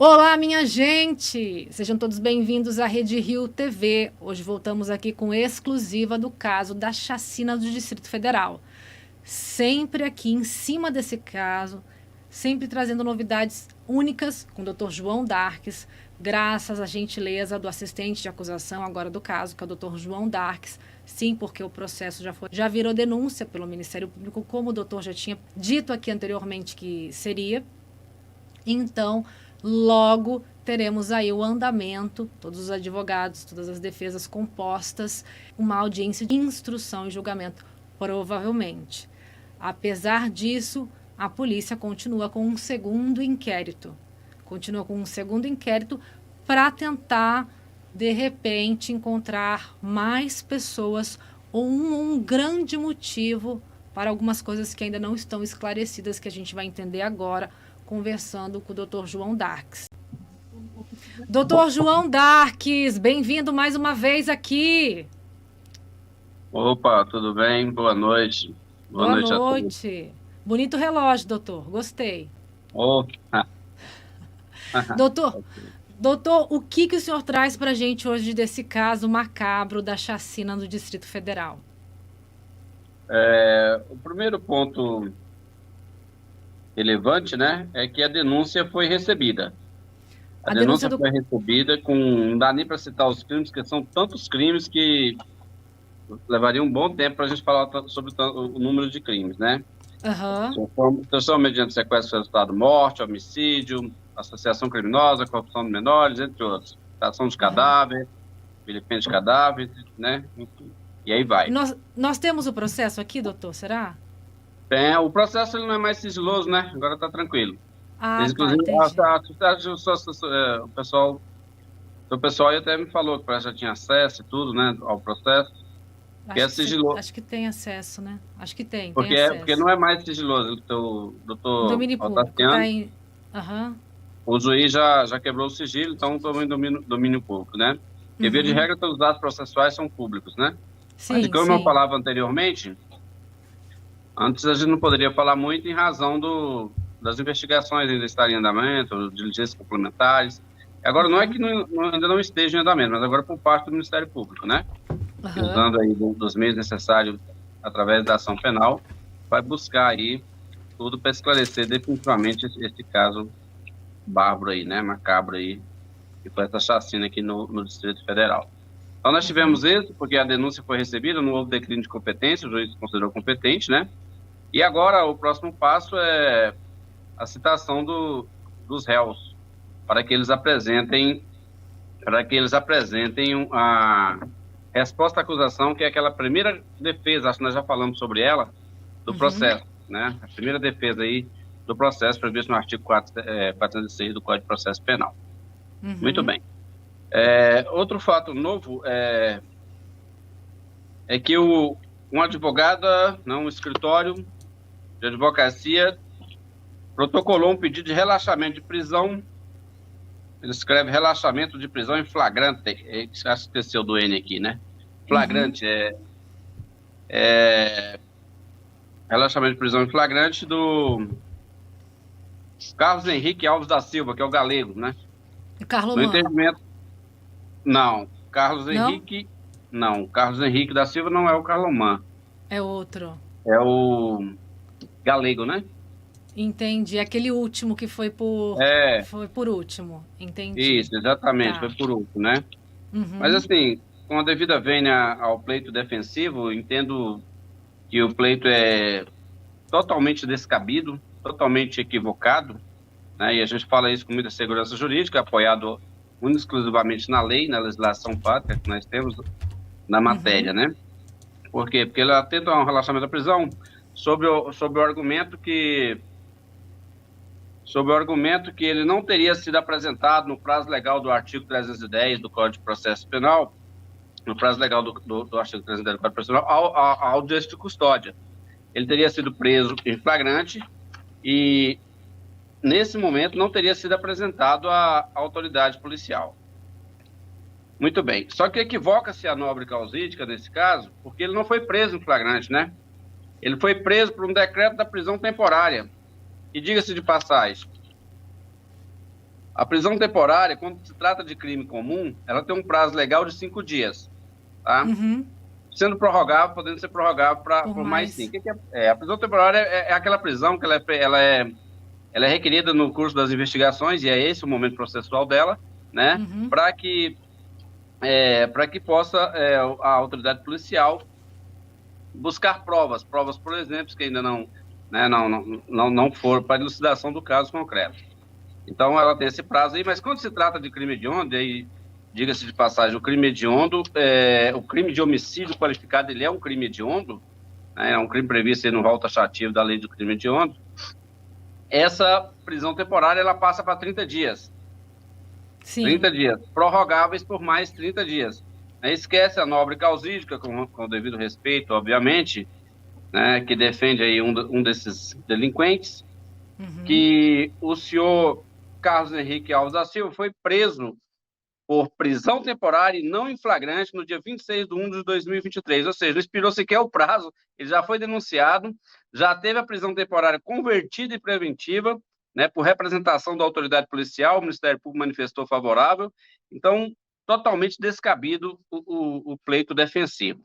Olá, minha gente! Sejam todos bem-vindos à Rede Rio TV. Hoje voltamos aqui com exclusiva do caso da chacina do Distrito Federal. Sempre aqui em cima desse caso, sempre trazendo novidades únicas com o Dr. João Darques, graças à gentileza do assistente de acusação agora do caso, que é o Dr. João Darques. Sim, porque o processo já virou denúncia pelo Ministério Público, como o doutor já tinha dito aqui anteriormente que seria. Então, logo teremos aí o andamento, todos os advogados, todas as defesas compostas, uma audiência de instrução e julgamento, provavelmente. Apesar disso, a polícia continua com um segundo inquérito. Continua com um segundo inquérito para tentar, de repente, encontrar mais pessoas ou um grande motivo para algumas coisas que ainda não estão esclarecidas, que a gente vai entender agora, conversando com o Dr. João Darques. Dr. João Darques, bem-vindo mais uma vez aqui. Opa, tudo bem? Boa noite. Boa noite. A todos. Bonito relógio, doutor. Gostei. Oh. Doutor, o que o senhor traz para a gente hoje desse caso macabro da chacina no Distrito Federal? O primeiro ponto relevante, né, é que a denúncia foi recebida. A denúncia foi recebida com... Não dá nem para citar os crimes, porque são tantos crimes que levaria um bom tempo para a gente falar sobre o número de crimes, né? Uhum. Mediante sequestro de resultado de morte, homicídio, associação criminosa, corrupção de menores, entre outros. Tração de cadáver, vilipêndio de cadáver, né? Enfim, e aí vai. Nós temos o processo aqui, doutor, será? O processo ele não é mais sigiloso, né? Agora está tranquilo. Inclusive, o pessoal até me falou que já tinha acesso e tudo, né, ao processo. Que é sigiloso. Acho que tem acesso, né? Acho que tem. Porque não é mais sigiloso. O doutor domínio público tá em... O juiz já quebrou o sigilo, então estou em domínio público, né? Porque, via de regra, todos os dados processuais são públicos, né? Sim, mas como eu falava anteriormente, antes a gente não poderia falar muito em razão das investigações ainda estarem em andamento, diligências complementares. Agora, não é que ainda não esteja em andamento, mas agora por parte do Ministério Público, né? Usando aí dos meios necessários através da ação penal, vai buscar aí tudo para esclarecer definitivamente esse caso bárbaro aí, né? Macabro aí, que foi essa chacina aqui no Distrito Federal. Então, nós tivemos êxito, porque a denúncia foi recebida, não houve declínio de competência, o juiz considerou competente, né? E agora, o próximo passo é a citação dos réus, para que eles apresentem a resposta à acusação, que é aquela primeira defesa, acho que nós já falamos sobre ela, do processo, né? A primeira defesa aí do processo, previsto no artigo 406 do Código de Processo Penal. Muito bem. Outro fato novo é que um advogado, um escritório de advocacia, protocolou um pedido de relaxamento de prisão. Ele escreve relaxamento de prisão em flagrante. Acho que esqueceu do N aqui, né? Flagrante relaxamento de prisão em flagrante do Carlos Henrique Alves da Silva, que é o galego, né? No entendimento. Não, Carlos Henrique. Não, Carlos Henrique da Silva não é o Carlomã. É outro. É o galego, né? Entendi. Aquele último que foi por último. Entendi. Isso, exatamente, foi por último, né? Mas assim, com a devida vênia ao pleito defensivo, entendo que o pleito é totalmente descabido, totalmente equivocado, né? E a gente fala isso com muita segurança jurídica, apoiado exclusivamente na lei, na legislação pátria que nós temos na matéria, né? Por quê? Porque ele atenta a um relaxamento da prisão sobre o argumento que ele não teria sido apresentado no prazo legal do artigo 310 do Código de Processo Penal, no prazo legal do artigo 310 do Código de Processo Penal, ao audiência de custódia. Ele teria sido preso em flagrante e, nesse momento, não teria sido apresentado à autoridade policial. Muito bem. Só que equivoca-se a nobre causídica nesse caso, porque ele não foi preso em flagrante, né? Ele foi preso por um decreto da prisão temporária. E diga-se de passagem, A prisão temporária, quando se trata de crime comum, ela tem um prazo legal de 5 dias, tá? Uhum. Sendo prorrogável, podendo ser prorrogável por mais 5. O que é? A prisão temporária é aquela prisão que ela é requerida no curso das investigações, e é esse o momento processual dela, né? Uhum. Para que possa a autoridade policial buscar provas, por exemplo, que ainda não foram para elucidação do caso concreto. Então, ela tem esse prazo aí, mas quando se trata de crime hediondo, aí, diga-se de passagem, o crime hediondo, o crime de homicídio qualificado, ele é um crime hediondo, né, é um crime previsto aí no rol taxativo da lei do crime hediondo. Essa prisão temporária, ela passa para 30 dias. Sim. 30 dias, prorrogáveis por mais 30 dias. Esquece a nobre causídica, com o devido respeito, obviamente, né, que defende aí um desses delinquentes, que o senhor Carlos Henrique Alves da Silva foi preso por prisão temporária e não em flagrante no dia 26/1 de 2023, ou seja, não expirou sequer o prazo, ele já foi denunciado, já teve a prisão temporária convertida em preventiva, né, por representação da autoridade policial, o Ministério Público manifestou favorável, então, totalmente descabido o pleito defensivo.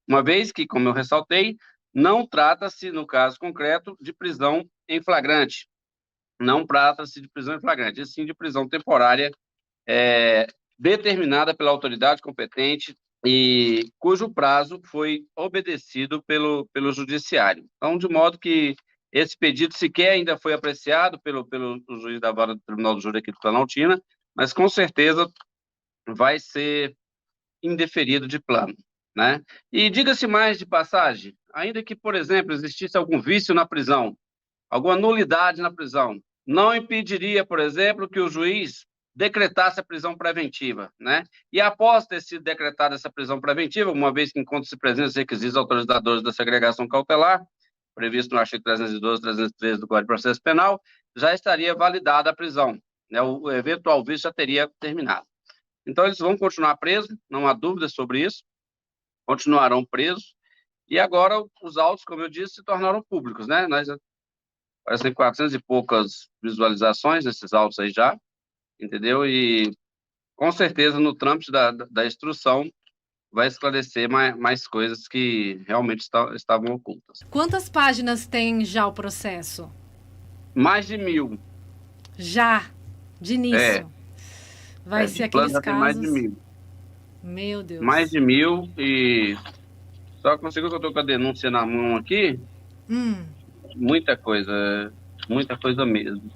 Uma vez que, como eu ressaltei, não trata-se, no caso concreto, de prisão em flagrante, não trata-se de prisão em flagrante, e sim de prisão temporária determinada pela autoridade competente e cujo prazo foi obedecido pelo judiciário. Então, de modo que esse pedido sequer ainda foi apreciado pelo juiz da vara do Tribunal do Júri aqui do Planaltina, mas com certeza vai ser indeferido de plano, né? E diga-se mais de passagem, ainda que, por exemplo, existisse algum vício na prisão, alguma nulidade na prisão, não impediria, por exemplo, que o juiz decretasse a prisão preventiva, né? E após ter sido decretada essa prisão preventiva, uma vez que encontra-se presentes os requisitos autorizadores da segregação cautelar, previsto no artigo 312 e 313 do Código de Processo Penal, já estaria validada a prisão, né? O eventual vício já teria terminado. Então, eles vão continuar presos, não há dúvida sobre isso, continuarão presos, e agora os autos, como eu disse, se tornaram públicos, né? Parecem 400 e poucas visualizações desses autos aí já, entendeu? E com certeza no trâmite da instrução vai esclarecer mais coisas que realmente estavam ocultas. Quantas páginas tem já o processo? Mais de 1000. Já, de início. Vai ser aqueles já tem mais de casos... 1000. Meu Deus. Mais de 1000 e... Só consigo que eu estou com a denúncia na mão aqui. Muita coisa mesmo.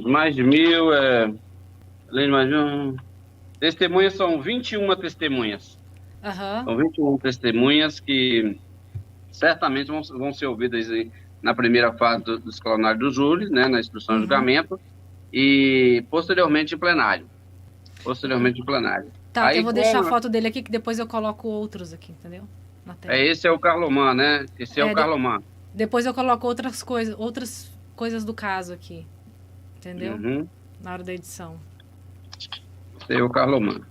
Mais de 1000, além de mais de um... Testemunhas são 21 testemunhas. São 21 testemunhas que certamente vão ser ouvidas na primeira fase do escalonário do júri, né, na instrução e julgamento, e posteriormente em plenário. Tá, aí, eu vou deixar a foto dele aqui, que depois eu coloco outros aqui, entendeu? Na tela. Esse é o Carloman, né? Esse é o Carloman. Depois eu coloco outras coisas do caso aqui, entendeu? Na hora da edição. Esse é o Carloman.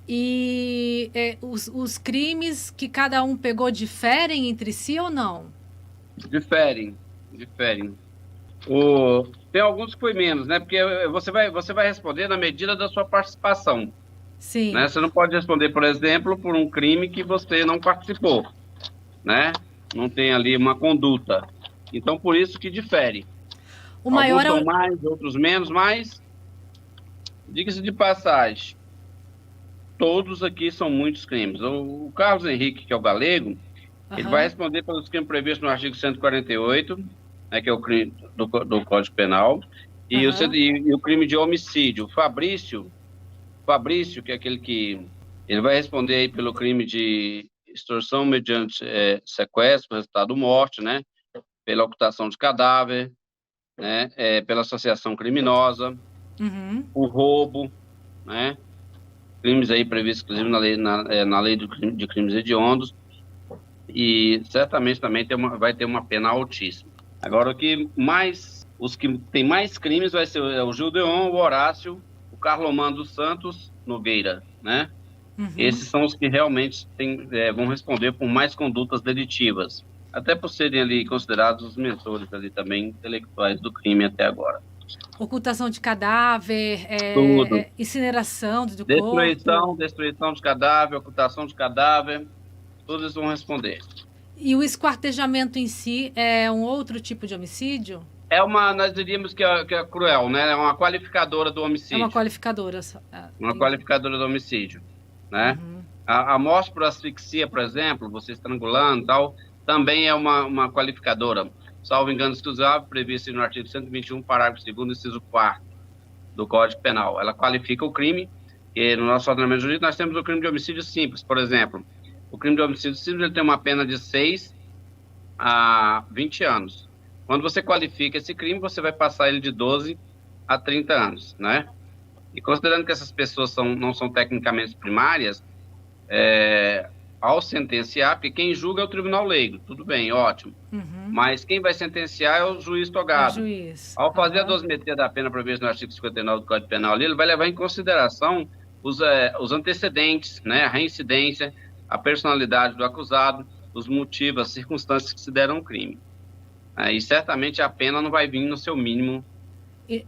E os crimes que cada um pegou diferem entre si ou não? Diferem. Tem alguns que foi menos, né? Porque você vai responder na medida da sua participação. Sim. Né? Você não pode responder, por exemplo, por um crime que você não participou, né? Não tem ali uma conduta. Então, por isso que difere. Alguns são mais, outros menos, mas diga-se de passagem, todos aqui são muitos crimes. O Carlos Henrique, que é o galego, ele vai responder pelos crimes previstos no artigo 148, né, que é o crime do Código Penal, e o crime de homicídio. Fabrício, que é aquele que... Ele vai responder aí pelo crime de extorsão mediante sequestro, resultado morte, né? Pela ocultação de cadáver, né? Pela associação criminosa, o roubo, né? Crimes aí previstos, inclusive, na lei de crimes hediondos, e certamente também vai ter uma pena altíssima. Agora, os que tem mais crimes vai ser o Gildeon, o Horácio, o Carloman dos Santos Nogueira, né? Esses são os que realmente vão responder por mais condutas delitivas. até por serem ali considerados os mentores ali também intelectuais do crime até agora. Ocultação de cadáver, Tudo. incineração do corpo. Destruição de cadáver, ocultação de cadáver, todos eles vão responder. E o esquartejamento em si é um outro tipo de homicídio? Nós diríamos que é cruel, né? É uma qualificadora do homicídio. É uma qualificadora. Uma qualificadora do homicídio, né? Uhum. A morte por asfixia, por exemplo, você estrangulando e tal, também é uma qualificadora. Salvo engano exclusivo, previsto no artigo 121, parágrafo 2º, inciso 4º do Código Penal. Ela qualifica o crime, e no nosso ordenamento jurídico nós temos o crime de homicídio simples, por exemplo. O crime de homicídio simples ele tem uma pena de 6 a 20 anos. Quando você qualifica esse crime, você vai passar ele de 12 a 30 anos, né? E considerando que essas pessoas não são tecnicamente primárias, ao sentenciar, porque quem julga é o tribunal leigo, tudo bem, ótimo. Uhum. Mas quem vai sentenciar é o juiz togado. É o juiz. Ao fazer a dosimetria da pena prevista no artigo 59 do Código Penal, ele vai levar em consideração os antecedentes, né, a reincidência, a personalidade do acusado, os motivos, as circunstâncias que se deram ao crime. E certamente a pena não vai vir no seu mínimo,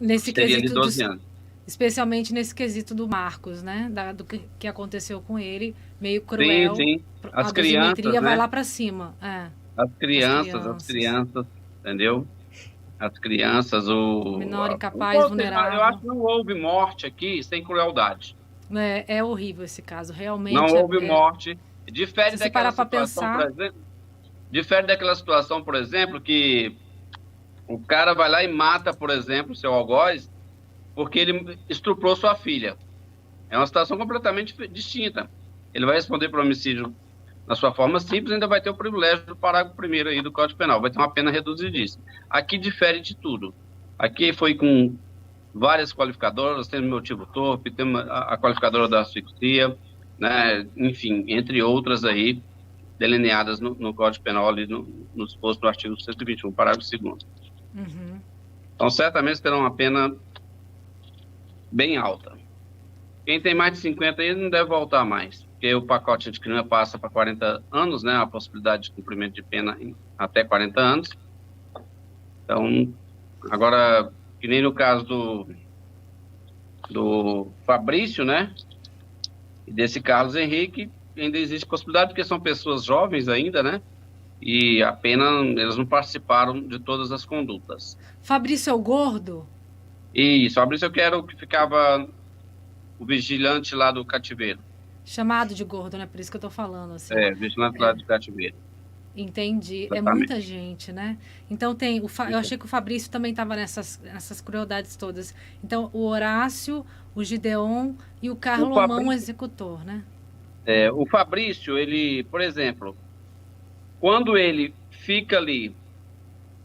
nesse seria de quesito 12 anos. Especialmente nesse quesito do Marcos, né? Do que aconteceu com ele, meio cruel. Sim. A dosimetria vai lá para cima. As crianças, entendeu? As crianças, o menor incapaz, vulnerável. Eu acho que não houve morte aqui sem crueldade. É horrível esse caso, realmente. Não houve morte. Difere daquela situação, por exemplo, difere daquela situação, por exemplo, que o cara vai lá e mata, por exemplo, o seu algoz, porque ele estuprou sua filha. É uma situação completamente distinta. Ele vai responder por homicídio na sua forma simples, ainda vai ter o privilégio do parágrafo 1º aí do Código Penal, vai ter uma pena reduzidíssima. Aqui difere de tudo. Aqui foi com várias qualificadoras, tem o motivo torpe, tem a qualificadora da asfixia, né? Enfim, entre outras aí, delineadas no Código Penal, ali no disposto do artigo 121, parágrafo 2º. Uhum. Então, certamente terão uma pena bem alta. Quem tem mais de 50 aí não deve voltar mais, porque o pacote de crime passa para 40 anos, né? A possibilidade de cumprimento de pena em até 40 anos. Então, agora, que nem no caso do Fabrício, né? E desse Carlos Henrique, ainda existe possibilidade, porque são pessoas jovens ainda, né? E a pena, eles não participaram de todas as condutas. Fabrício é o gordo? Isso, Fabrício eu quero que ficava o vigilante lá do cativeiro. Chamado de gordo, né? Por isso que eu tô falando. Assim. Vigilante lá do cativeiro. Entendi. Exatamente. É muita gente, né? Então tem... Eu achei que o Fabrício também estava nessas crueldades todas. Então, o Horácio, o Gideon e o Carlomão, o executor, né? O Fabrício, ele, por exemplo, quando ele fica ali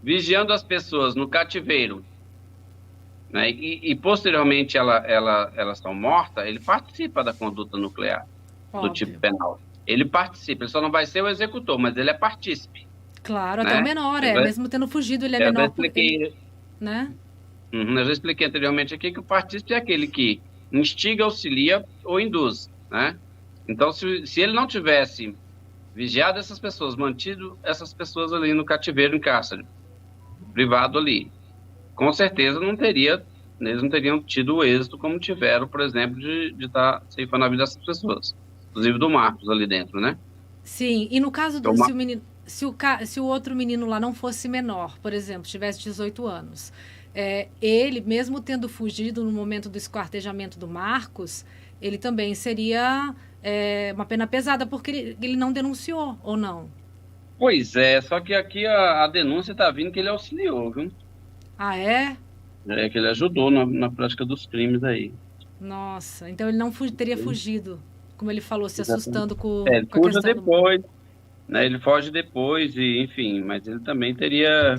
vigiando as pessoas no cativeiro, né, e posteriormente elas estão mortas, ele participa da conduta nuclear. Óbvio. Do tipo penal. Ele participa, ele só não vai ser o executor, mas ele é partícipe. Claro, né? Até o menor, mesmo tendo fugido, ele é menor. Eu expliquei, né? Eu já expliquei anteriormente aqui que o partícipe é aquele que instiga, auxilia ou induz, né? Então, se ele não tivesse vigiado essas pessoas, mantido essas pessoas ali no cativeiro, em cárcere, privado ali, com certeza eles não teriam tido o êxito como tiveram, por exemplo, de estar ceifando a vida dessas pessoas. Inclusive do Marcos ali dentro, né? Sim, e no caso do se o outro menino lá não fosse menor, por exemplo, tivesse 18 anos, ele, mesmo tendo fugido no momento do esquartejamento do Marcos, ele também seria uma pena pesada, porque ele não denunciou, ou não? Pois é, só que aqui a denúncia está vindo que ele auxiliou, viu? Ah, é? É, que ele ajudou na prática dos crimes aí. Nossa, então ele não teria fugido, como ele falou, se assustando com ele com a questão depois, né? Ele foge depois, e enfim, mas ele também teria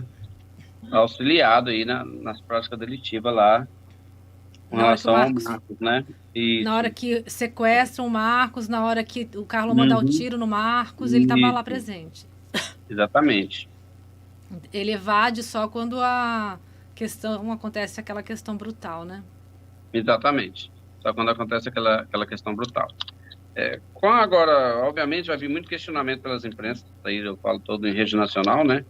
auxiliado aí nas práticas delitivas lá, com relação ao Marcos, né? Isso. Na hora que sequestram o Marcos, na hora que o Carlos manda o tiro no Marcos, ele estava lá presente. Exatamente. Ele evade só quando acontece aquela questão brutal, né? Exatamente. Só quando acontece aquela questão brutal. Agora, obviamente, vai vir muito questionamento pelas imprensas, aí eu falo todo em rede nacional, né?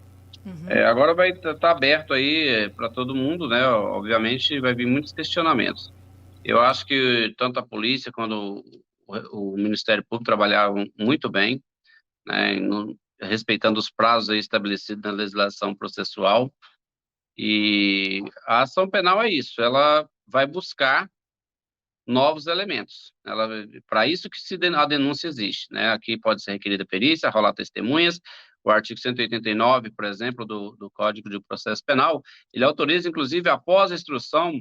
Agora vai estar aberto aí para todo mundo, né? Obviamente, vai vir muitos questionamentos. Eu acho que tanto a polícia quanto o Ministério Público trabalharam muito bem, né? Respeitando os prazos aí estabelecidos na legislação processual. E a ação penal é isso, ela vai buscar novos elementos. Para isso que a denúncia existe, né? Aqui pode ser requerida perícia, rolar testemunhas. O artigo 189, por exemplo, do Código de Processo Penal, ele autoriza, inclusive, após a instrução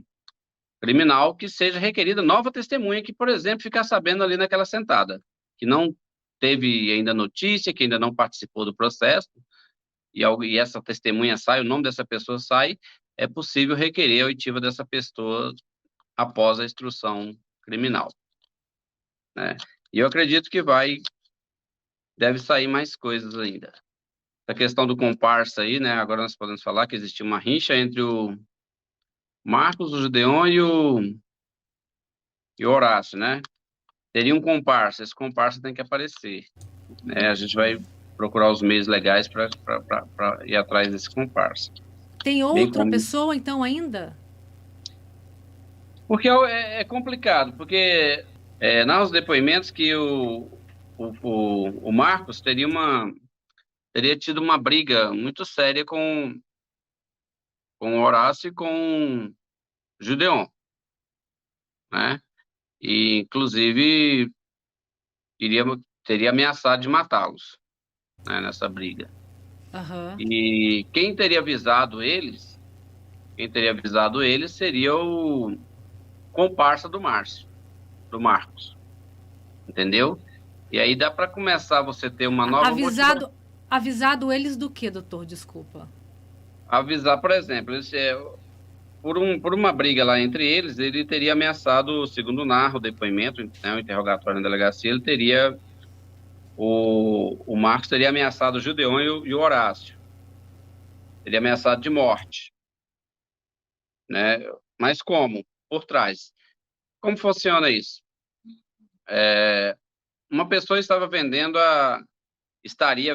criminal, que seja requerida nova testemunha, que, por exemplo, ficar sabendo ali naquela sentada, que não teve ainda notícia, que ainda não participou do processo, e essa testemunha sai, o nome dessa pessoa sai, é possível requerer a oitiva dessa pessoa após a instrução criminal, né? E eu acredito que deve sair mais coisas ainda. A questão do comparsa aí, né? Agora nós podemos falar que existiu uma rixa entre o Marcos, o Gideon e o Horácio, né? Teria um comparsa, esse comparsa tem que aparecer, né? A gente vai procurar os meios legais para ir atrás desse comparsa. Tem outra pessoa, então, ainda? Porque é complicado, porque nos depoimentos que o Marcos teria tido uma briga muito séria com o Horácio e com o Gideon, né? E, inclusive, teria ameaçado de matá-los, né, nessa briga. E quem teria avisado eles seria o comparsa do Marcos, entendeu? E aí dá para começar você ter uma nova avisado eles do que, doutor? Desculpa. Avisar, por exemplo, por uma briga lá entre eles, ele teria ameaçado, segundo narra o depoimento, né, o interrogatório na delegacia, o Marcos teria ameaçado o Gideon e o Horácio. Teria ameaçado de morte, né? Mas como? Por trás. Como funciona isso? Uma pessoa estaria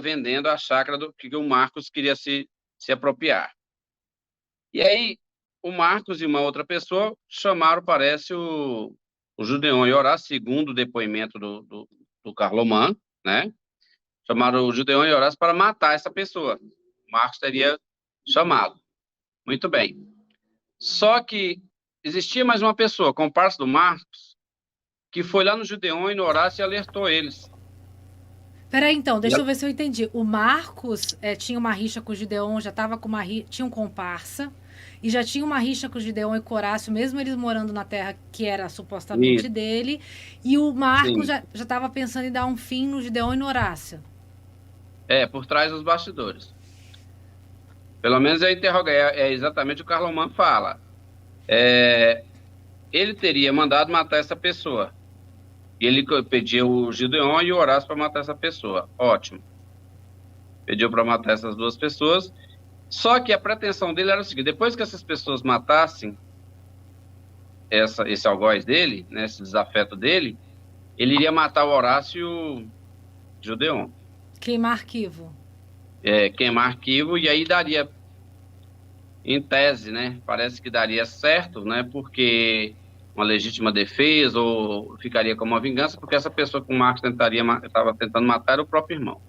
vendendo a chácara que o Marcos queria se apropriar. E aí, o Marcos e uma outra pessoa chamaram, parece, o Gideon e o Horácio, segundo o depoimento do Carlomán, né? Chamaram o Gideon e o Horácio para matar essa pessoa. O Marcos teria chamado. Muito bem. Só que existia mais uma pessoa, comparsa do Marcos, que foi lá no Gideon e no Horácio e alertou eles. Peraí, então, deixa eu ver se eu entendi. O Marcos tinha uma rixa com o Gideon, já estava com tinha um comparsa, e já tinha uma rixa com o Gideon e com o Horácio, mesmo eles morando na terra que era supostamente dele, e o Marcos já estava pensando em dar um fim no Gideon e no Horácio. Por trás dos bastidores. Pelo menos é exatamente o que o Carlomán fala. Ele teria mandado matar essa pessoa. E ele pediu o Gideon e o Horácio para matar essa pessoa. Ótimo. Pediu para matar essas duas pessoas. Só que a pretensão dele era o seguinte: depois que essas pessoas matassem esse algoz dele, né, esse desafeto dele, ele iria matar o Horácio e o Gideon. Queimar arquivo. Queimar arquivo, e aí daria, em tese, né, parece que daria certo, né, porque uma legítima defesa, ou ficaria como uma vingança, porque essa pessoa que o Marcos estava tentando matar era o próprio irmão.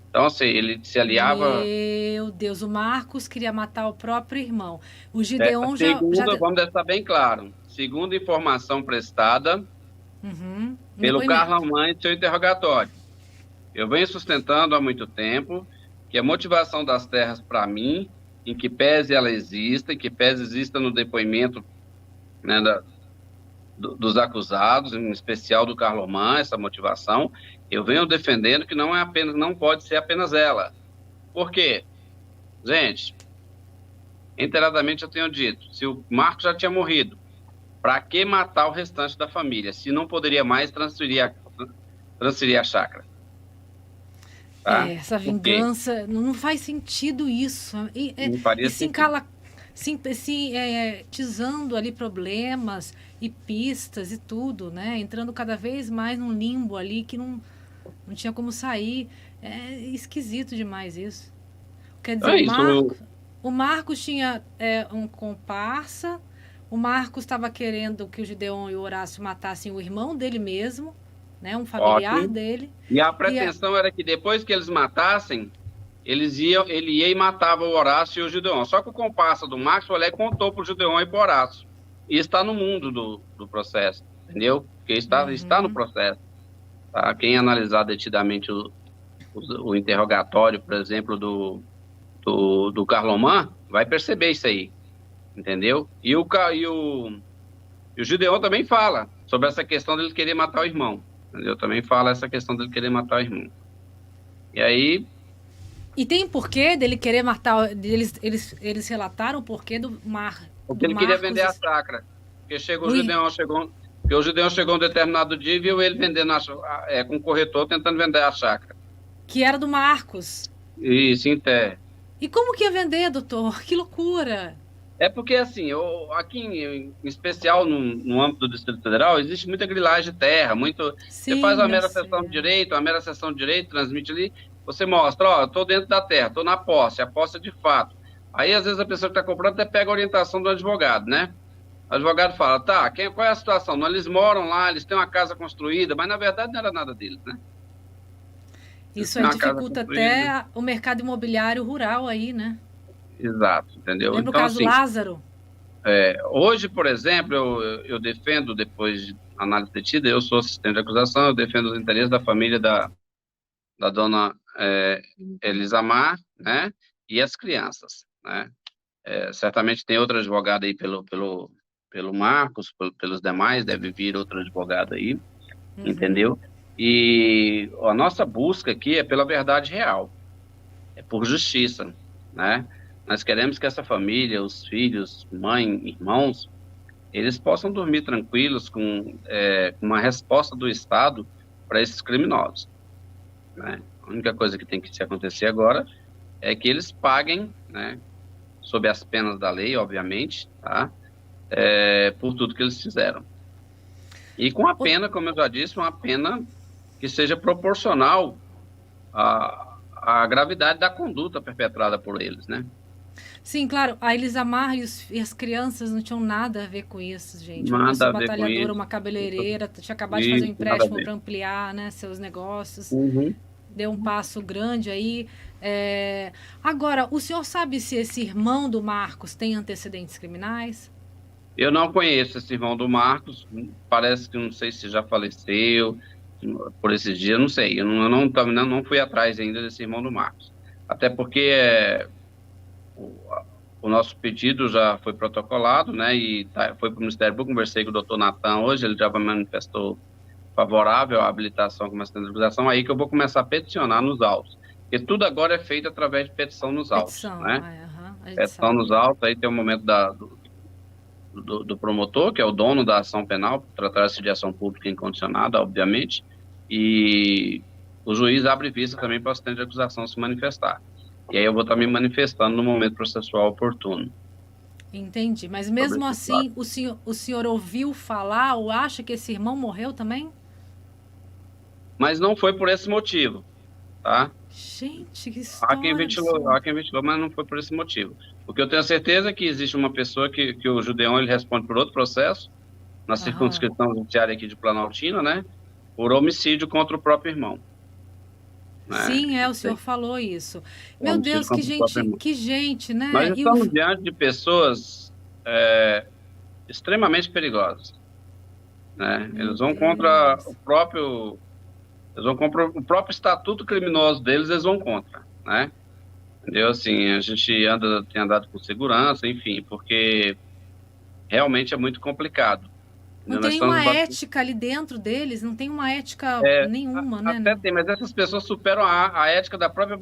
Então, assim, ele se aliava... Meu Deus, o Marcos queria matar o próprio irmão. O Gideon Vamos deixar bem claro, segundo informação prestada pelo Carlomán em seu interrogatório. Eu venho sustentando há muito tempo que a motivação das terras, para mim, em que pese ela exista, em que pese exista no depoimento, né, dos acusados, em especial do Carlomán, essa motivação, eu venho defendendo que não pode ser apenas ela. Por quê? Gente, reiteradamente eu tenho dito, se o Marcos já tinha morrido, para que matar o restante da família, se não poderia mais transferir a chácara? Essa vingança, não faz sentido isso. Não faria sentido. sintetizando ali problemas e pistas e tudo, né? Entrando cada vez mais num limbo ali que não tinha como sair. É esquisito demais isso. Quer dizer, Então é isso. O Marcos tinha um comparsa, o Marcos estava querendo que o Gideon e o Horácio matassem o irmão dele mesmo, né? Um familiar Ótimo. dele. E a E a- pretensão era que depois que eles matassem, ele ia e matava o Horácio e o Gideon. Só que o comparsa do Marcos foi lá e contou para o Gideon e para o Horácio. E está no mundo do processo, entendeu? Porque está no Uhum. processo. Tá? Quem analisar detidamente o interrogatório, por exemplo, do Carlomán, vai perceber isso aí, entendeu? E o Gideon também fala sobre essa questão dele querer matar o irmão, entendeu? Também fala essa questão dele querer matar o irmão. E aí, E tem porquê dele querer matar. Eles relataram o porquê porque do ele queria vender a Marcos. chácara. Porque O, ir- porque o Gideon chegou um determinado dia e viu ele vendendo com o corretor tentando vender a chácara. que era do Marcos. Isso, em Té. E como que ia vender, doutor? Que loucura! É porque, assim, aqui em especial no âmbito do Distrito Federal, existe muita grilagem de terra, você faz uma Sim, eu mera sei. cessão de direito, uma mera cessão de direito, transmite ali, você mostra, ó, estou dentro da terra, estou na posse, a posse é de fato. Aí, às vezes, a pessoa que está comprando até pega a orientação do advogado, né? O advogado fala, tá, qual é a situação? Não, eles moram lá, eles têm uma casa construída, mas, na verdade, não era nada deles, né? Eles Isso têm aí uma casa dificulta construída, até o mercado imobiliário rural aí, né? exato, entendeu? Lembra o Então, caso assim, Lázaro? hoje, por exemplo, eu defendo, depois de análise detida, eu sou assistente de acusação, eu defendo os interesses da família da dona Elisamar, né, e as crianças, né. Certamente tem outra advogada aí pelo Marcos, pelos demais, deve vir outra advogada aí, Uhum. entendeu? E a nossa busca aqui é pela verdade real, é por justiça, né? Nós queremos que essa família, os filhos, mãe, irmãos, eles possam dormir tranquilos com uma resposta do Estado para esses criminosos, né? A única coisa que tem que se acontecer agora é que eles paguem, né, sob as penas da lei, obviamente, tá? Por tudo que eles fizeram. E com a pena, como eu já disse, uma pena que seja proporcional à gravidade da conduta perpetrada por eles, né? Sim, claro, a Elisamar e as crianças não tinham nada a ver com isso, gente. Uma Nada pessoa a ver com batalhadora, isso. uma cabeleireira, tinha acabado de fazer um Isso, nada a empréstimo ver. para ampliar, né, seus negócios. Uhum. Deu um passo grande aí. Agora, o senhor sabe se esse irmão do Marcos tem antecedentes criminais? Eu não conheço esse irmão do Marcos, parece que não sei se já faleceu por esses dias, não sei. Eu não fui atrás ainda desse irmão do Marcos. Até porque o nosso pedido já foi protocolado, né? E foi para o Ministério Público. Conversei com o doutor Natan hoje, ele já manifestou favorável à habilitação como assistente de acusação. Aí que eu vou começar a peticionar nos autos. Porque tudo agora é feito através de petição nos autos, Petição, né? a gente Petição nos sabe. autos, aí tem o momento do promotor, que é o dono da ação penal, tratar-se de ação pública incondicionada, obviamente, e o juiz abre vista também para o assistente de acusação se manifestar. E aí eu vou estar me manifestando no momento processual oportuno Entendi. Mas sobre mesmo esse fato. assim, o senhor ouviu falar ou acha que esse irmão morreu também? Mas não foi por esse motivo, tá? Gente, que história Há absurda. quem ventilou, mas não foi por esse motivo. Porque eu tenho certeza que existe uma pessoa que o Judeão ele responde por outro processo, na Aham. circunscrição judiciária aqui de Planaltina, né? Por homicídio contra o próprio irmão, né? Sim, o senhor falou isso. Meu Homicídio Deus, contra o próprio irmão. que gente, Nós né? estamos diante de pessoas extremamente perigosas, né? Meu Eles vão contra Deus. o próprio estatuto criminoso deles, eles vão contra, né? Entendeu? Assim, a gente tem andado com segurança, enfim, porque realmente é muito complicado. Não Entendeu? Nós tem estamos uma ética ali dentro deles, não tem uma ética nenhuma, né? até Não. tem, mas essas pessoas superam a ética da própria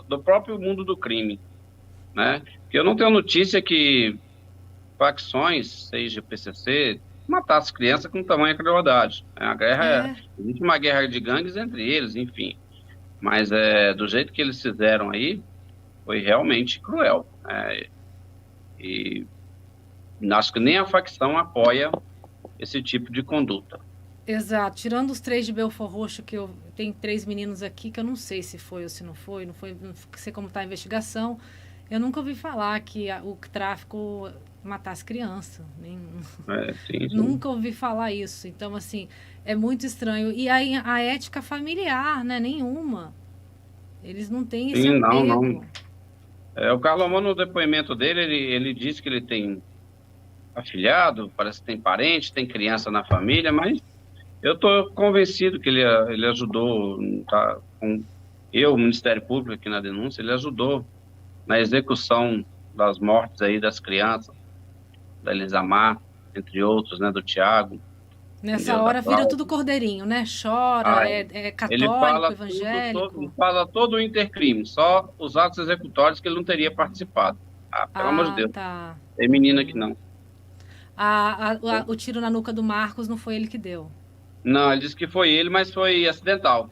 do próprio mundo do crime, né? Porque eu não tenho notícia que facções, seja o PCC, matasse criança com tamanha crueldade. É. Existe uma guerra de gangues entre eles, enfim. Mas do jeito que eles fizeram aí, foi realmente cruel. E acho que nem a facção apoia esse tipo de conduta. Exato. Tirando os 3 de Belford Roxo, que tem 3 meninos aqui que eu não sei se foi ou se não foi, não sei como está a investigação. Eu nunca ouvi falar que o tráfico matasse criança. Sim. Nunca ouvi falar isso. Então, assim, é muito estranho. E aí, a ética familiar, né? Nenhuma. Eles não têm esse Sim, apego. Não. O Carlomão, no depoimento dele, ele disse que ele tem afilhado, parece que tem parente, tem criança na família, mas eu estou convencido que ele ajudou, tá, o Ministério Público aqui na denúncia, ele ajudou na execução das mortes aí das crianças, da Elisamar, entre outros, né, do Tiago. Nessa hora vira tudo cordeirinho, né? Chora, é católico, evangélico. Ele fala todo o intercrime, só os atos executórios que ele não teria participado. Pelo amor de Deus. Tá. Tem menina que não. O tiro na nuca do Marcos não foi ele que deu? Não, ele disse que foi ele, mas foi acidental.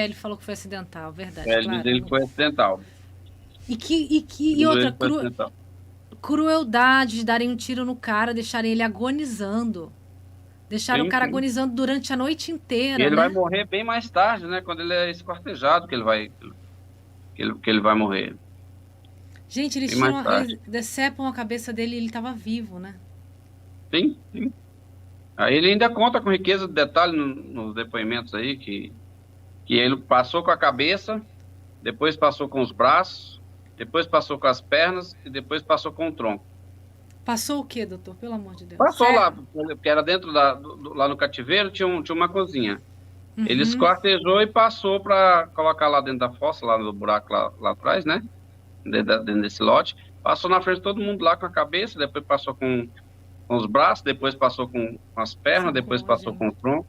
Ele falou que foi acidental, verdade. Ele disse que foi acidental. E outra crueldade de darem um tiro no cara, deixarem ele agonizando. Deixaram o cara agonizando durante a noite inteira. E ele vai morrer bem mais tarde, né? Quando ele é esquartejado, que ele vai morrer. Gente, eles decepam a cabeça dele e ele estava vivo, né? Sim. Aí ele ainda conta com riqueza de detalhe nos depoimentos aí, que ele passou com a cabeça, depois passou com os braços, depois passou com as pernas e depois passou com o tronco. Passou o quê, doutor? Pelo amor de Deus. Passou lá, porque era dentro lá no cativeiro, tinha uma cozinha. Uhum. Ele esquartejou e passou para colocar lá dentro da fossa, lá no buraco lá atrás, né? Dentro desse lote. Passou na frente de todo mundo lá com a cabeça, depois passou com os braços, depois passou com as pernas, depois passou com o tronco.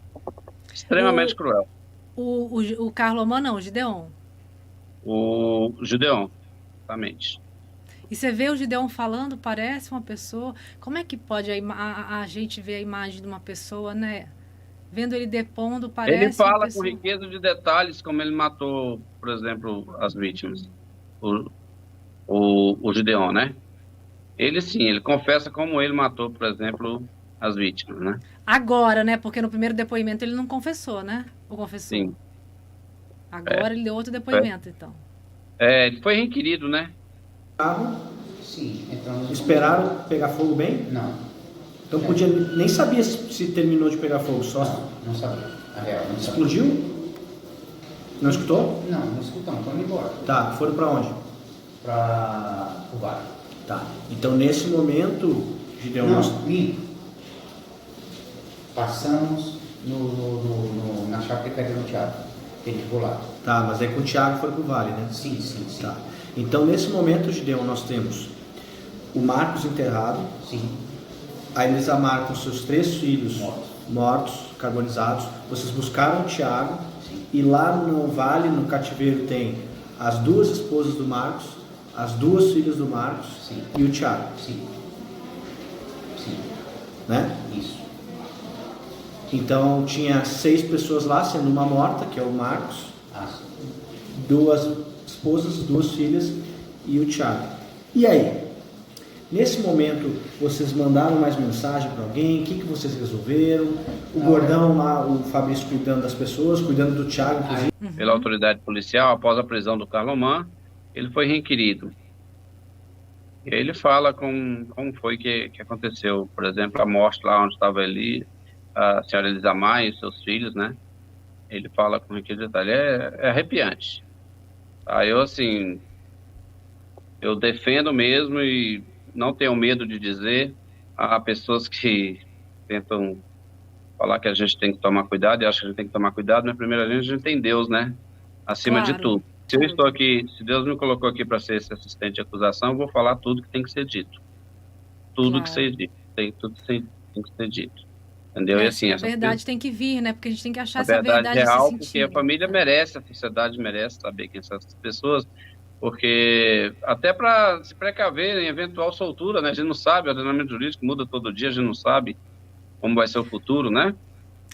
Extremamente cruel. O Carlomão não, o Gideon? O Gideon, exatamente. E você vê o Gideon falando, parece uma pessoa... Como é que pode a gente ver a imagem de uma pessoa, né? Vendo ele depondo, parece Ele fala uma pessoa... com riqueza de detalhes, como ele matou, por exemplo, as vítimas. O Gideon, né? Ele confessa como ele matou, por exemplo, as vítimas, né? Agora, né? Porque no primeiro depoimento ele não confessou, né? Ou confessou? Sim. Agora ele deu outro depoimento, então. Ele foi requerido, né? Sim, então... Esperaram pegar fogo bem? Não. Então podia... Nem sabia se terminou de pegar fogo, só... Não sabia. A real, não sabia. Explodiu? Não escutou? Não escutamos, estamos embora. Tá, foram pra onde? Pra o vale. Tá, então nesse momento, Gideon... Minto. Passamos na chácara que pega no Thiago. Ele ficou lá. Tá, mas aí com o Thiago foi pro vale, né? Sim. Tá. Então, nesse momento, Gideon, nós temos o Marcos enterrado, sim, a Elisamar com seus 3 filhos mortos, carbonizados. Vocês buscaram o Thiago, sim, e lá no vale, no cativeiro, tem as 2 esposas do Marcos, as 2 filhas do Marcos, sim, e o Thiago. Sim. Né? Isso. Então, tinha 6 pessoas lá, sendo uma morta, que é o Marcos, 2 esposas, 2 filhas e o Thiago. E aí? Nesse momento, vocês mandaram mais mensagem para alguém? O que vocês resolveram? O Gordão lá, o Fabrício cuidando das pessoas, cuidando do Thiago, inclusive. Pela autoridade policial, após a prisão do Carlomão, ele foi requerido. E aí ele fala como foi que aconteceu. Por exemplo, a morte lá onde estava ali, a senhora Elisamar e os seus filhos, né? Ele fala com aquele detalhe. É arrepiante. Aí eu defendo mesmo e não tenho medo de dizer. Há pessoas que tentam falar que a gente tem que tomar cuidado, e acho que a gente tem que tomar cuidado, mas primeiro a gente tem Deus, né? Acima de tudo. Se eu estou aqui, se Deus me colocou aqui para ser esse assistente de acusação, eu vou falar tudo que tem que ser dito. Tudo que ser dito. Tudo que tem que ser dito. Entendeu? E assim, a verdade tem que vir, né? Porque a gente tem que achar essa verdade real, porque a família né? merece, a sociedade merece saber quem são essas pessoas, porque até para se precaver em eventual soltura, né? A gente não sabe, o ordenamento jurídico muda todo dia, a gente não sabe como vai ser o futuro, né?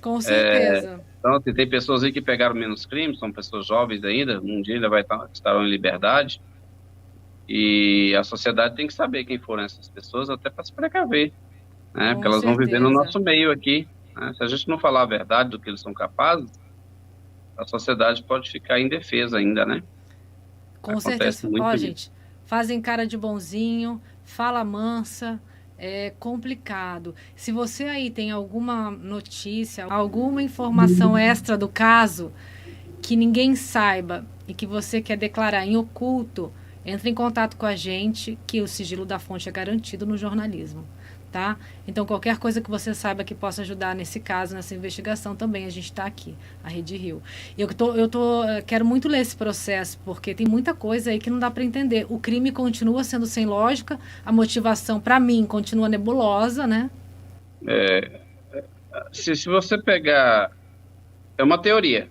Com certeza. Então, tem pessoas aí que pegaram menos crimes, são pessoas jovens ainda, um dia ainda estarão em liberdade, E a sociedade tem que saber quem foram essas pessoas, até para se precaver, né? Com Porque elas vão viver no certeza. nosso meio aqui, né? Se a gente não falar a verdade do que eles são capazes, a sociedade pode ficar indefesa ainda, né? Com Acontece certeza. Ó, muito isso. gente, fazem cara de bonzinho, fala mansa, é complicado. Se você aí tem alguma notícia, alguma informação extra do caso que ninguém saiba e que você quer declarar em oculto, entre em contato com a gente, que o sigilo da fonte é garantido no jornalismo, tá? Então, qualquer coisa que você saiba que possa ajudar nesse caso, nessa investigação, também a gente está aqui, a Rede Rio. Quero muito ler esse processo, porque tem muita coisa aí que não dá para entender. O crime continua sendo sem lógica, a motivação, para mim, continua nebulosa, né? Se você pegar... É uma teoria.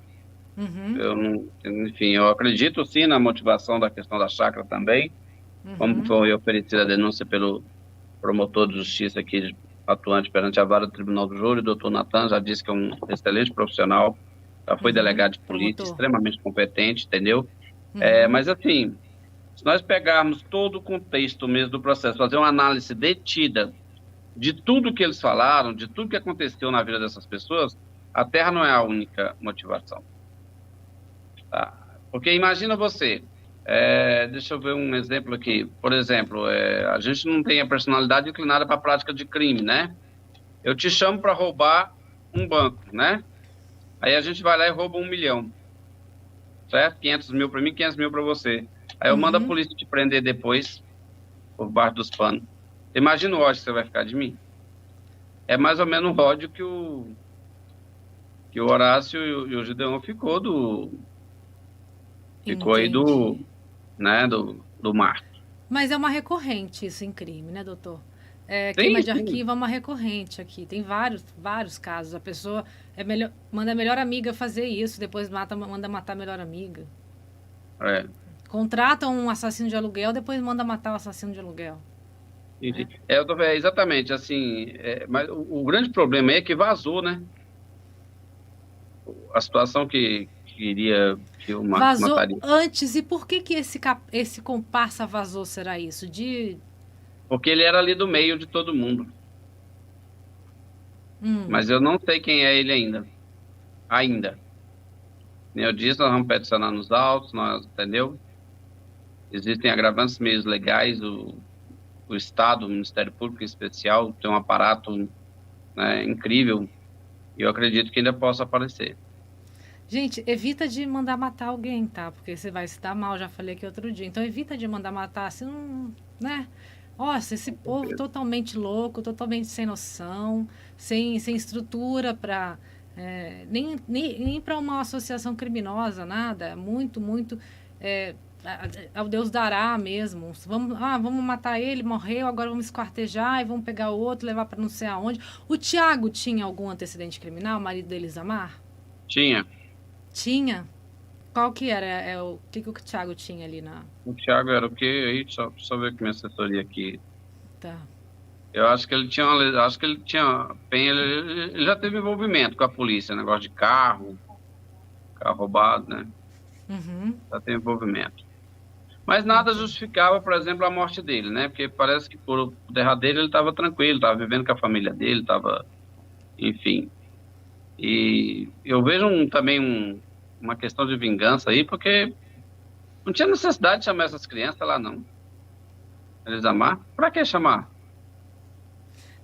Uhum, Eu não, enfim, eu acredito sim na motivação da questão da chácara também, como foi oferecida a denúncia pelo promotor de justiça aqui, atuante perante a vara do Tribunal do Júri, o doutor Natan, já disse que é um excelente profissional, já foi delegado de polícia, promotor. extremamente competente, entendeu? Uhum. Mas assim, se nós pegarmos todo o contexto mesmo do processo, fazer uma análise detida de tudo que eles falaram, de tudo que aconteceu na vida dessas pessoas, a Terra não é a única motivação. Tá? Porque imagina você, deixa eu ver um exemplo aqui. Por exemplo, a gente não tem a personalidade inclinada para a prática de crime, né? Eu te chamo para roubar um banco, né? Aí a gente vai lá e rouba 1 milhão, certo? 500 mil para mim, 500 mil para você. Aí eu mando a polícia te prender depois, por baixo dos panos. Imagina o ódio que você vai ficar de mim. É mais ou menos o ódio que o Horácio e o Gideon ficou aí Entendi. do Marco. Mas é uma recorrente isso em crime, né, doutor? Queima Sim, de sim. arquivo é uma recorrente aqui. Tem vários casos. A pessoa manda a melhor amiga fazer isso, depois manda matar a melhor amiga. É, Contrata um assassino de aluguel, depois manda matar o assassino de aluguel. enfim. Exatamente, assim, mas o grande problema é que vazou, né? A situação que iria, que o Marcos Vazou mataria. antes. E por que esse comparsa vazou, será isso? Porque ele era ali do meio de todo mundo. Mas eu não sei quem é ele ainda. Ainda. Nem eu disse, nós vamos peticionar nos autos, entendeu? Existem agravantes meios legais, o Estado, o Ministério Público em especial, tem um aparato, né, incrível, e eu acredito que ainda possa aparecer. Gente, evita de mandar matar alguém, tá? Porque você vai se dar mal, já falei aqui outro dia. Então evita de mandar matar, assim, né? Nossa, esse povo totalmente louco, totalmente sem noção, sem estrutura para nem para uma associação criminosa, nada. Muito, ao Deus dará mesmo. Vamos matar ele, morreu, agora vamos esquartejar e vamos pegar o outro, levar para não sei aonde. O Tiago tinha algum antecedente criminal, o marido da Elisamar? Tinha. Tinha? Qual que era? O que o Thiago tinha ali na. O Thiago era o quê? Aí, só ver com minha assessoria aqui. Tá. Eu acho que ele tinha, ele já teve envolvimento com a polícia, negócio de carro roubado, né? Já teve envolvimento. Mas nada justificava, por exemplo, a morte dele, né? Porque parece que por derradeiro ele estava tranquilo, estava vivendo com a família dele, estava, enfim. E eu vejo também uma questão de vingança aí, porque não tinha necessidade de chamar essas crianças lá, não. Eles amar? Pra que chamar?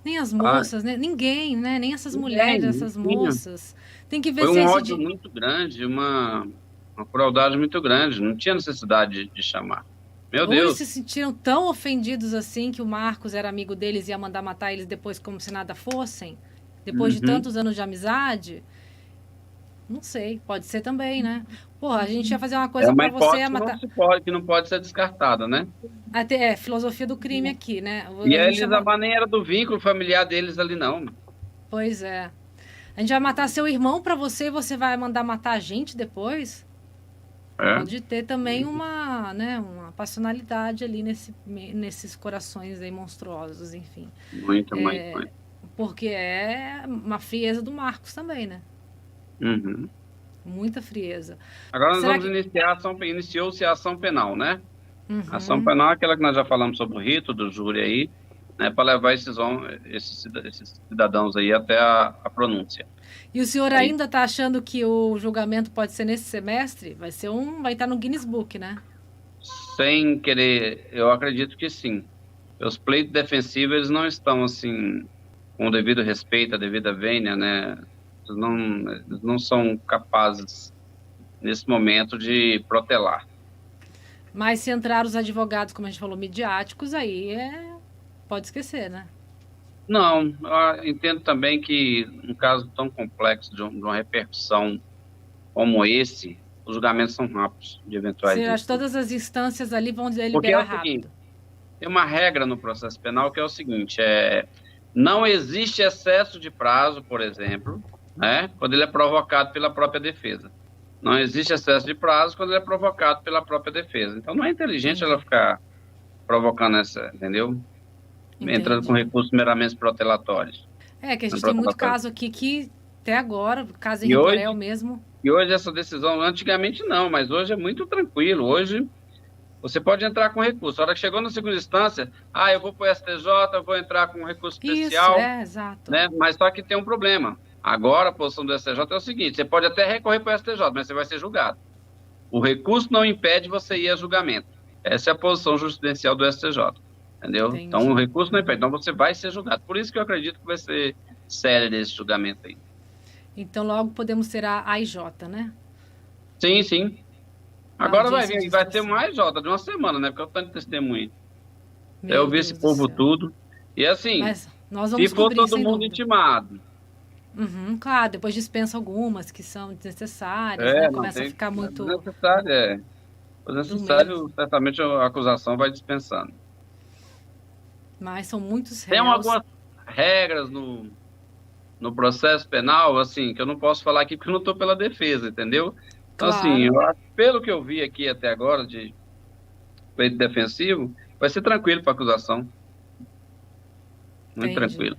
Nem as moças, né? Ninguém, né? Nem essas mulheres, Não essas tinha. moças. Tem que ver Foi se um esse ódio muito grande, uma crueldade muito grande. Não tinha necessidade de chamar. Meu Ou eles Deus. se sentiram tão ofendidos assim que o Marcos era amigo deles e ia mandar matar eles depois como se nada fossem? Depois de tantos anos de amizade? Não sei, pode ser também, né? Porra, a gente ia fazer uma É coisa uma pra você, ia hipótese matar. que não pode ser descartada, né? Até, filosofia do crime aqui, né? E A a gente chama. Elisamar nem era do vínculo familiar deles ali, não. Pois é. A gente vai matar seu irmão pra você e você vai mandar matar a gente depois? É. Pode ter também uma passionalidade ali nesses corações aí monstruosos, enfim. Muito. Porque é uma frieza do Marcos também, né? Uhum. Muita frieza. Agora nós Será vamos iniciou-se a ação penal, né? A ação penal é aquela que nós já falamos sobre o rito do júri aí, né, para levar esses cidadãos aí até a pronúncia. E o senhor Aí. ainda está achando que o julgamento pode ser nesse semestre? Vai estar no Guinness Book, né? Sem querer, eu acredito que sim. Os pleitos defensivos, eles não estão, assim, com o devido respeito, a devida vênia, né? Eles não são capazes, nesse momento, de protelar. Mas se entrar os advogados, como a gente falou, midiáticos, aí pode esquecer, né? Não, eu entendo também que um caso tão complexo, de uma repercussão como esse, os julgamentos são rápidos, de eventuais... Você acha que todas as instâncias ali vão Porque é deliberar o seguinte, rápido? tem uma regra no processo penal que é o seguinte, não existe excesso de prazo, por exemplo, né, quando ele é provocado pela própria defesa. Não existe excesso de prazo quando ele é provocado pela própria defesa. Então, não é inteligente ela ficar provocando entendeu? Entrando com recursos meramente protelatórios. Que a gente tem muito caso aqui que, até agora, caso em Borel mesmo... E hoje essa decisão, antigamente não, mas hoje é muito tranquilo. Hoje você pode entrar com recurso. A hora que chegou na segunda instância, eu vou para o STJ, eu vou entrar com recurso especial. Isso, exato. Né? Mas só que tem um problema. Agora a posição do STJ é o seguinte, você pode até recorrer para o STJ, mas você vai ser julgado. O recurso não impede você ir a julgamento. Essa é a posição jurisprudencial do STJ. Entendeu? Entendi. Então o recurso não impede. Então você vai ser julgado. Por isso que eu acredito que vai ser sério esse julgamento aí. Então logo podemos ter a AIJ, né? Sim, sim. Agora vai ter uma AIJ de uma semana, né? Porque eu tanto testemunho. Eu vi esse povo tudo. E assim, se for todo mundo intimado. Claro, depois dispensa algumas que são desnecessárias, né? Começa a ficar muito... Desnecessário, certamente a acusação vai dispensando. Mas são muitos réus. Tem algumas regras no processo penal, assim, que eu não posso falar aqui porque eu não estou pela defesa, entendeu? Então, assim, pelo que eu vi aqui até agora de pleito defensivo, vai ser tranquilo para a acusação. Muito tranquilo.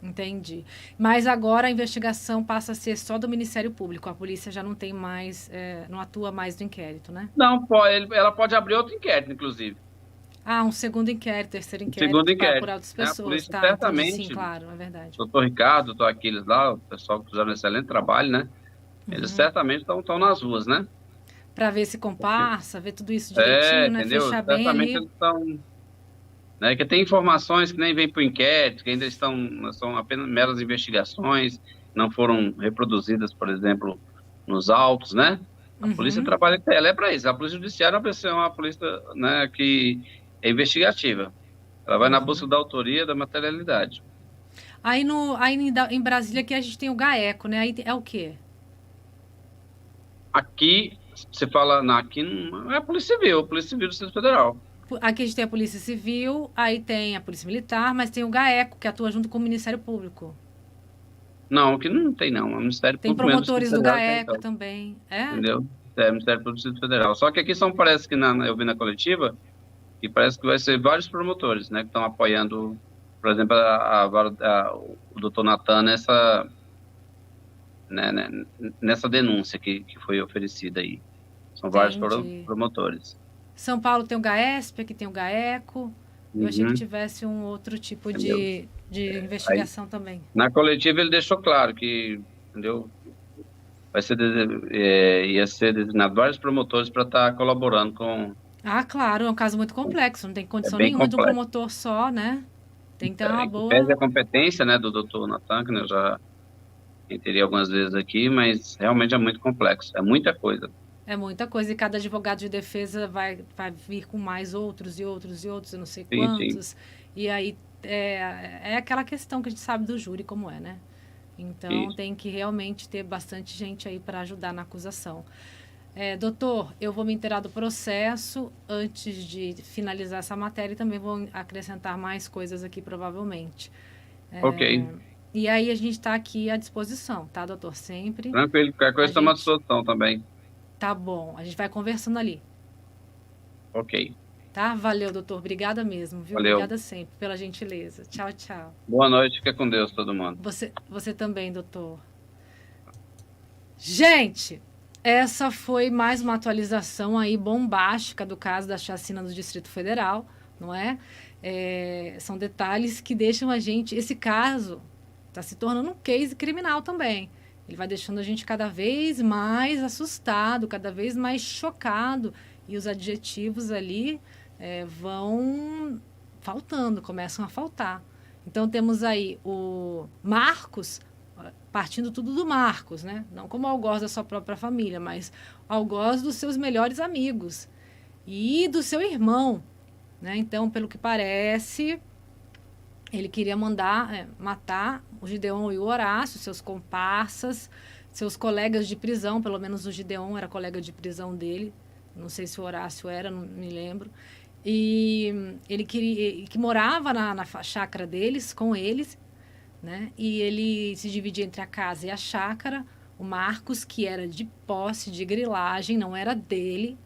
Entendi. Mas agora a investigação passa a ser só do Ministério Público. A polícia já não tem mais, não atua mais no inquérito, né? Não, ela pode abrir outro inquérito, inclusive. Um segundo inquérito, terceiro inquérito. Segundo inquérito. Para outras pessoas, a polícia, tá? certamente, sim, claro, é verdade. Doutor Ricardo, doutor Aquiles lá, o pessoal que fizeram um excelente trabalho, né? Eles certamente estão nas ruas, né? Para ver se comparsa, ver tudo isso direitinho, né? Entendeu? Fechar bem ali. Eles estão... Né, que tem informações que nem vêm para o inquérito, que ainda são apenas meras investigações, não foram reproduzidas, por exemplo, nos autos, né? A polícia trabalha, ela é para isso. A polícia judiciária é uma polícia, né, que é investigativa. Ela vai na busca da autoria, da materialidade. Aí em Brasília aqui a gente tem o GAECO, né? Aí é o quê? Aqui, você fala, aqui não é a Polícia Civil do Distrito Federal. Aqui a gente tem a Polícia Civil, aí tem a Polícia Militar, mas tem o GAECO, que atua junto com o Ministério Público. Não, aqui não tem, não. O Ministério Público. Tem promotores do GAECO também. Entendeu? É, Ministério Público do Distrito Federal. Só que aqui parece que eu vi na coletiva, que parece que vai ser vários promotores, né, que estão apoiando, por exemplo, o doutor Natan nessa denúncia que foi oferecida aí. São vários promotores. São Paulo tem o GAESP, aqui tem o GAECO. Eu achei que tivesse um outro tipo de investigação aí, também. Na coletiva ele deixou claro que, entendeu, ia ser designado vários promotores para estar colaborando com... claro, é um caso muito complexo, não tem condição nenhuma de um promotor só, né? Tem que ter uma boa... Pese a competência, né, do doutor Natan, que eu já teria algumas vezes aqui, mas realmente é muito complexo, é muita coisa. É muita coisa, e cada advogado de defesa vai vir com mais outros, eu não sei quantos. Sim. E aí é aquela questão que a gente sabe do júri como é, né? Então tem que realmente ter bastante gente aí para ajudar na acusação. Doutor, eu vou me inteirar do processo antes de finalizar essa matéria e também vou acrescentar mais coisas aqui, provavelmente. Ok. E aí a gente está aqui à disposição, tá, doutor? Sempre. Tranquilo, qualquer coisa estamos à disposição também. Tá bom, a gente vai conversando ali. Ok. Tá? Valeu, doutor. Obrigada mesmo, viu? Valeu. Obrigada sempre pela gentileza. Tchau, tchau. Boa noite, fica com Deus todo mundo. Você também, doutor. Gente, essa foi mais uma atualização aí bombástica do caso da chacina do Distrito Federal, não é? São detalhes que deixam a gente... Esse caso está se tornando um case criminal também. Ele vai deixando a gente cada vez mais assustado, cada vez mais chocado. E os adjetivos ali vão faltando, começam a faltar. Então, temos aí o Marcos, partindo tudo do Marcos, né? Não como algoz da sua própria família, mas algoz dos seus melhores amigos e do seu irmão, né? Então, pelo que parece, ele queria matar o Gideon e o Horácio, seus comparsas, seus colegas de prisão. Pelo menos o Gideon era colega de prisão dele, não sei se o Horácio era, não me lembro. E ele que morava na chácara deles, com eles, né? E ele se dividia entre a casa e a chácara. O Marcos, que era de posse, de grilagem, não era dele.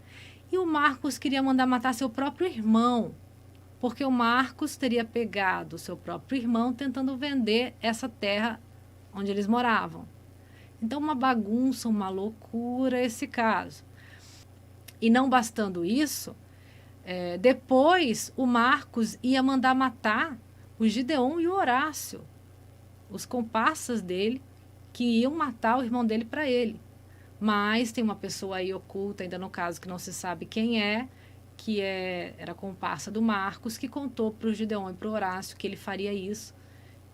E o Marcos queria mandar matar seu próprio irmão, porque o Marcos teria pegado seu próprio irmão tentando vender essa terra onde eles moravam. Então, uma bagunça, uma loucura esse caso. E não bastando isso, depois o Marcos ia mandar matar o Gideon e o Horácio, os comparsas dele, que iam matar o irmão dele para ele. Mas tem uma pessoa aí oculta, ainda no caso, que não se sabe quem é, que era comparsa do Marcos, que contou para o Gideon e para o Horácio que ele faria isso.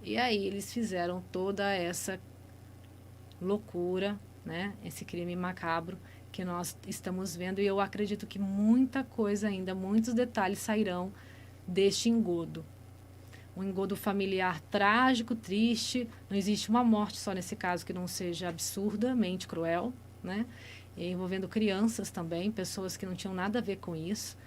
E aí eles fizeram toda essa loucura, né? Esse crime macabro que nós estamos vendo. E eu acredito que muita coisa ainda, muitos detalhes sairão deste engodo. Um engodo familiar trágico, triste. Não existe uma morte só nesse caso que não seja absurdamente cruel, né? E envolvendo crianças também, pessoas que não tinham nada a ver com isso.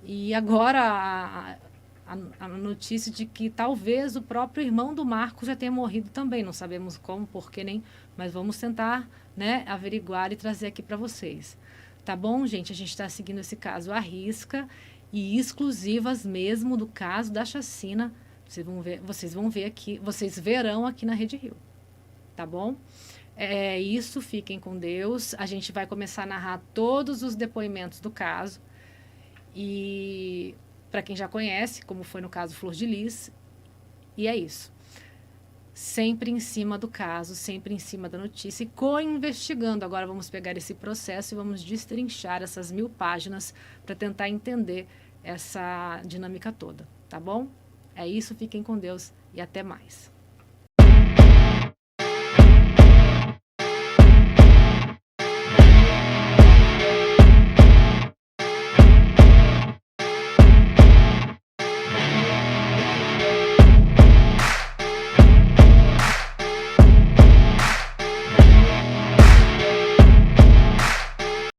E agora a notícia de que talvez o próprio irmão do Marcos já tenha morrido também. Não sabemos como, porquê, nem... Mas vamos tentar, né, averiguar e trazer aqui para vocês. Tá bom, gente? A gente está seguindo esse caso à risca e exclusivas mesmo do caso da chacina. Vocês vão ver aqui, vocês verão aqui na Rede Rio. Tá bom? É isso, fiquem com Deus. A gente vai começar a narrar todos os depoimentos do caso. E para quem já conhece, como foi no caso Flor de Lis, e é isso. Sempre em cima do caso, sempre em cima da notícia e co-investigando. Agora vamos pegar esse processo e vamos destrinchar essas 1000 páginas para tentar entender essa dinâmica toda, tá bom? É isso, fiquem com Deus e até mais.